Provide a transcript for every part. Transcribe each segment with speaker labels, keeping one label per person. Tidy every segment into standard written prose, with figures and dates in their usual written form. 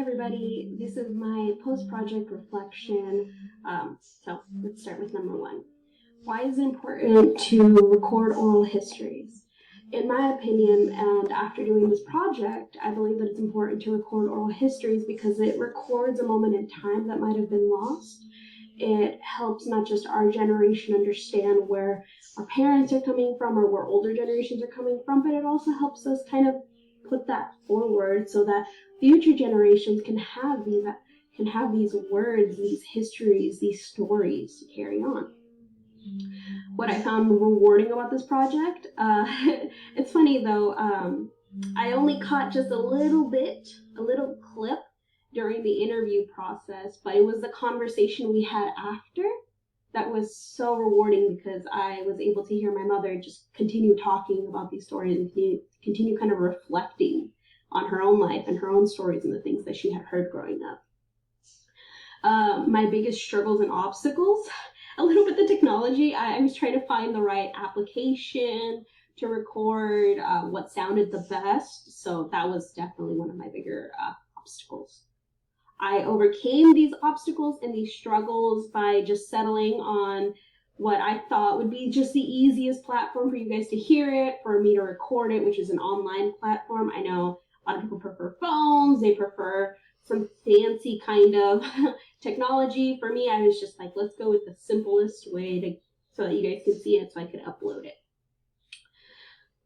Speaker 1: everybody. This is my post-project reflection. So let's start with number one. Why is it important to record oral histories? In my opinion, and after doing this project, I believe that it's important to record oral histories because it records a moment in time that might have been lost. It helps not just our generation understand where our parents are coming from or where older generations are coming from, but it also helps us kind of put that forward so that future generations can have these words, these histories, these stories to carry on. What I found rewarding about this project, it's funny though, I only caught just a little clip during the interview process, but it was the conversation we had after that was so rewarding because I was able to hear my mother just continue talking about these stories and continue kind of reflecting on her own life and her own stories and the things that she had heard growing up. My biggest struggles and obstacles, a little bit the technology. I was trying to find the right application to record what sounded the best, so that was definitely one of my bigger obstacles. I overcame these obstacles and these struggles by just settling on what I thought would be just the easiest platform for you guys to hear it, for me to record it, which is an online platform. I know a lot of people prefer phones, they prefer some fancy kind of technology. For me, I was just like, let's go with the simplest way so that you guys can see it so I could upload it.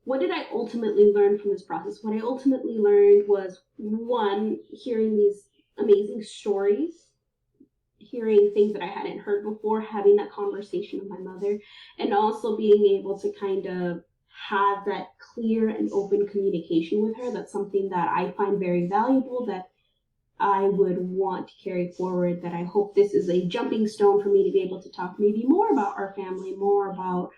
Speaker 1: What did I ultimately learn from this process? What I ultimately learned was, one, hearing these amazing stories, hearing things that I hadn't heard before, having that conversation with my mother, and also being able to kind of have that clear and open communication with her. That's something that I find very valuable, that I would want to carry forward, that I hope this is a jumping stone for me to be able to talk maybe more about our family, more about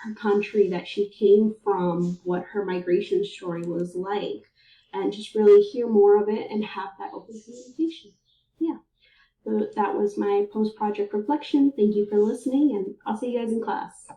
Speaker 1: her country that she came from, what her migration story was like, and just really hear more of it and have that open communication. Yeah, so that was my post-project reflection. Thank you for listening, and I'll see you guys in class.